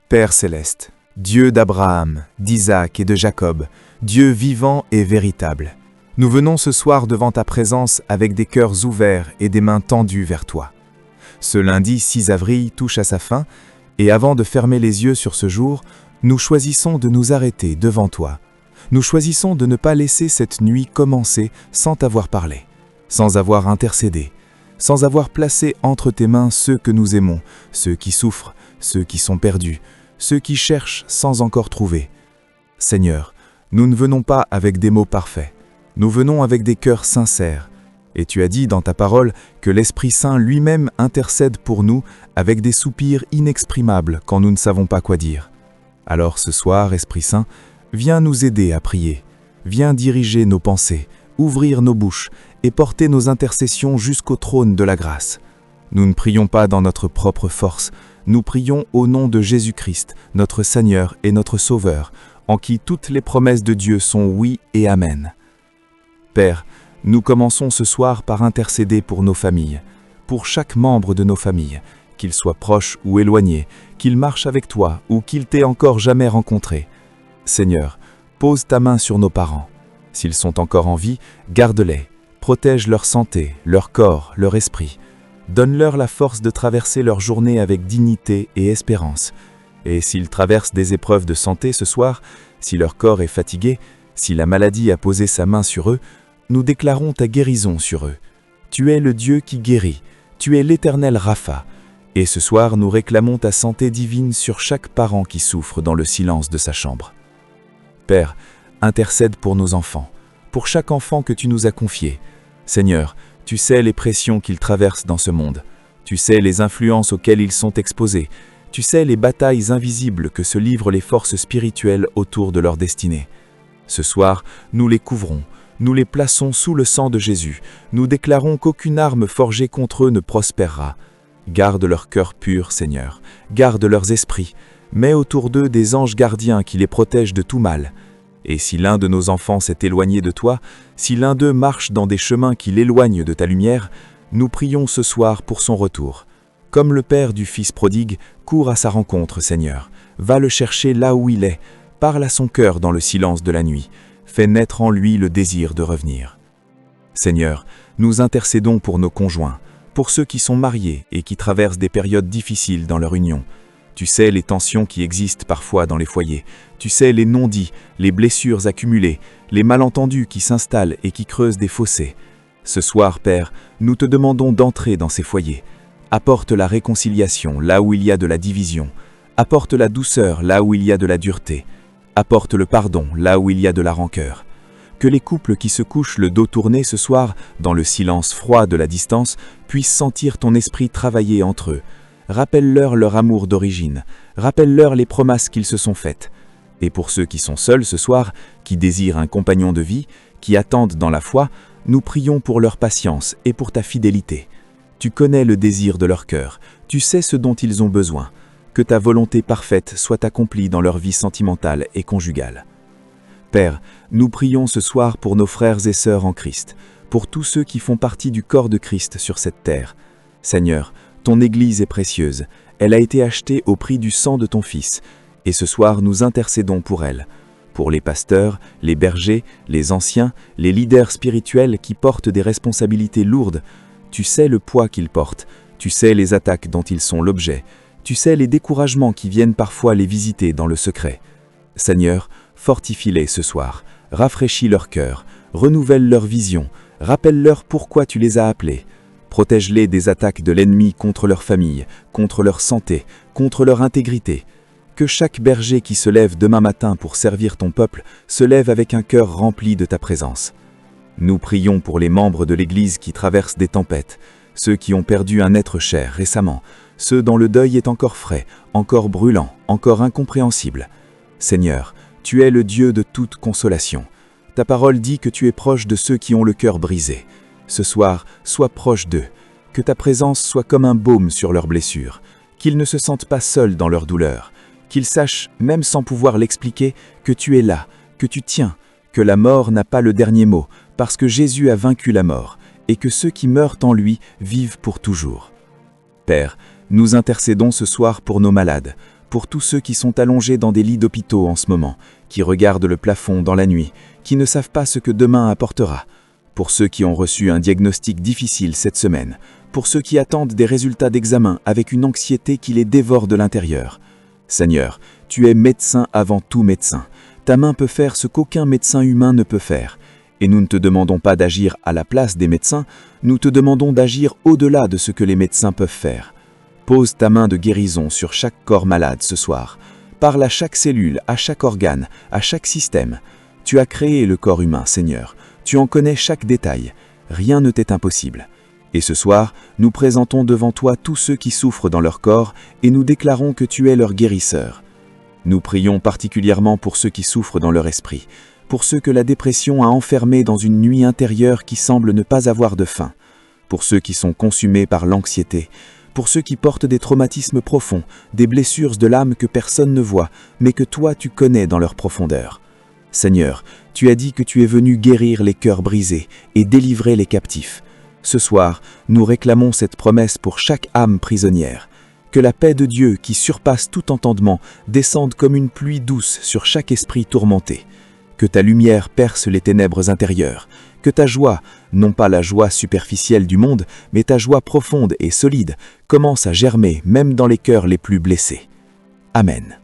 Père céleste, Dieu d'Abraham, d'Isaac et de Jacob, Dieu vivant et véritable, nous venons ce soir devant ta présence avec des cœurs ouverts et des mains tendues vers toi. Ce lundi 6 avril touche à sa fin, et avant de fermer les yeux sur ce jour, nous choisissons de nous arrêter devant toi. Nous choisissons de ne pas laisser cette nuit commencer sans t'avoir parlé, sans avoir intercédé, sans avoir placé entre tes mains ceux que nous aimons, ceux qui souffrent, ceux qui sont perdus, ceux qui cherchent sans encore trouver. Seigneur, nous ne venons pas avec des mots parfaits, nous venons avec des cœurs sincères. Et tu as dit dans ta parole que l'Esprit Saint lui-même intercède pour nous avec des soupirs inexprimables quand nous ne savons pas quoi dire. Alors ce soir, Esprit Saint, viens nous aider à prier, viens diriger nos pensées, ouvrir nos bouches et porter nos intercessions jusqu'au trône de la grâce. Nous ne prions pas dans notre propre force, nous prions au nom de Jésus-Christ, notre Seigneur et notre Sauveur, en qui toutes les promesses de Dieu sont oui et amen. Père, nous commençons ce soir par intercéder pour nos familles, pour chaque membre de nos familles, qu'il soit proche ou éloigné, qu'il marche avec toi ou qu'il t'ait encore jamais rencontré. Seigneur, pose ta main sur nos parents. S'ils sont encore en vie, garde-les, protège leur santé, leur corps, leur esprit. Donne-leur la force de traverser leur journée avec dignité et espérance. Et s'ils traversent des épreuves de santé ce soir, si leur corps est fatigué, si la maladie a posé sa main sur eux, nous déclarons ta guérison sur eux. Tu es le Dieu qui guérit, tu es l'Éternel Rapha. Et ce soir, nous réclamons ta santé divine sur chaque parent qui souffre dans le silence de sa chambre. Père, intercède pour nos enfants, pour chaque enfant que tu nous as confié. Seigneur, tu sais les pressions qu'ils traversent dans ce monde. Tu sais les influences auxquelles ils sont exposés. Tu sais les batailles invisibles que se livrent les forces spirituelles autour de leur destinée. Ce soir, nous les couvrons, nous les plaçons sous le sang de Jésus. Nous déclarons qu'aucune arme forgée contre eux ne prospérera. Garde leur cœur pur, Seigneur. Garde leurs esprits. Mets autour d'eux des anges gardiens qui les protègent de tout mal. Et si l'un de nos enfants s'est éloigné de toi, si l'un d'eux marche dans des chemins qui l'éloignent de ta lumière, nous prions ce soir pour son retour. Comme le père du fils prodigue, cours à sa rencontre, Seigneur. Va le chercher là où il est. Parle à son cœur dans le silence de la nuit. Fais naître en lui le désir de revenir. Seigneur, nous intercédons pour nos conjoints, pour ceux qui sont mariés et qui traversent des périodes difficiles dans leur union. Tu sais les tensions qui existent parfois dans les foyers. Tu sais les non-dits, les blessures accumulées, les malentendus qui s'installent et qui creusent des fossés. Ce soir, Père, nous te demandons d'entrer dans ces foyers. Apporte la réconciliation là où il y a de la division. Apporte la douceur là où il y a de la dureté. Apporte le pardon là où il y a de la rancœur. Que les couples qui se couchent le dos tourné ce soir, dans le silence froid de la distance, puissent sentir ton esprit travailler entre eux. Rappelle-leur leur amour d'origine. Rappelle-leur les promesses qu'ils se sont faites. Et pour ceux qui sont seuls ce soir, qui désirent un compagnon de vie, qui attendent dans la foi, nous prions pour leur patience et pour ta fidélité. Tu connais le désir de leur cœur. Tu sais ce dont ils ont besoin. Que ta volonté parfaite soit accomplie dans leur vie sentimentale et conjugale. Père, nous prions ce soir pour nos frères et sœurs en Christ, pour tous ceux qui font partie du corps de Christ sur cette terre. Seigneur, ton Église est précieuse, elle a été achetée au prix du sang de ton Fils, et ce soir nous intercédons pour elle, pour les pasteurs, les bergers, les anciens, les leaders spirituels qui portent des responsabilités lourdes. Tu sais le poids qu'ils portent, tu sais les attaques dont ils sont l'objet, tu sais les découragements qui viennent parfois les visiter dans le secret. Seigneur, fortifie-les ce soir, rafraîchis leur cœur, renouvelle leur vision, rappelle-leur pourquoi tu les as appelés. Protège-les des attaques de l'ennemi contre leur famille, contre leur santé, contre leur intégrité. Que chaque berger qui se lève demain matin pour servir ton peuple se lève avec un cœur rempli de ta présence. Nous prions pour les membres de l'Église qui traversent des tempêtes, ceux qui ont perdu un être cher récemment, ceux dont le deuil est encore frais, encore brûlant, encore incompréhensible. Seigneur, tu es le Dieu de toute consolation. Ta parole dit que tu es proche de ceux qui ont le cœur brisé. Ce soir, sois proche d'eux, que ta présence soit comme un baume sur leurs blessures, qu'ils ne se sentent pas seuls dans leur douleur, qu'ils sachent, même sans pouvoir l'expliquer, que tu es là, que tu tiens, que la mort n'a pas le dernier mot, parce que Jésus a vaincu la mort, et que ceux qui meurent en lui vivent pour toujours. Père, nous intercédons ce soir pour nos malades, pour tous ceux qui sont allongés dans des lits d'hôpitaux en ce moment, qui regardent le plafond dans la nuit, qui ne savent pas ce que demain apportera, pour ceux qui ont reçu un diagnostic difficile cette semaine, pour ceux qui attendent des résultats d'examen avec une anxiété qui les dévore de l'intérieur. Seigneur, tu es médecin avant tout médecin. Ta main peut faire ce qu'aucun médecin humain ne peut faire. Et nous ne te demandons pas d'agir à la place des médecins, nous te demandons d'agir au-delà de ce que les médecins peuvent faire. Pose ta main de guérison sur chaque corps malade ce soir. Parle à chaque cellule, à chaque organe, à chaque système. Tu as créé le corps humain, Seigneur. Tu en connais chaque détail. Rien ne t'est impossible. Et ce soir, nous présentons devant toi tous ceux qui souffrent dans leur corps et nous déclarons que tu es leur guérisseur. Nous prions particulièrement pour ceux qui souffrent dans leur esprit, pour ceux que la dépression a enfermés dans une nuit intérieure qui semble ne pas avoir de fin, pour ceux qui sont consumés par l'anxiété, pour ceux qui portent des traumatismes profonds, des blessures de l'âme que personne ne voit, mais que toi tu connais dans leur profondeur. Seigneur, tu as dit que tu es venu guérir les cœurs brisés et délivrer les captifs. Ce soir, nous réclamons cette promesse pour chaque âme prisonnière. Que la paix de Dieu, qui surpasse tout entendement, descende comme une pluie douce sur chaque esprit tourmenté. Que ta lumière perce les ténèbres intérieures. Que ta joie, non pas la joie superficielle du monde, mais ta joie profonde et solide, commence à germer même dans les cœurs les plus blessés. Amen.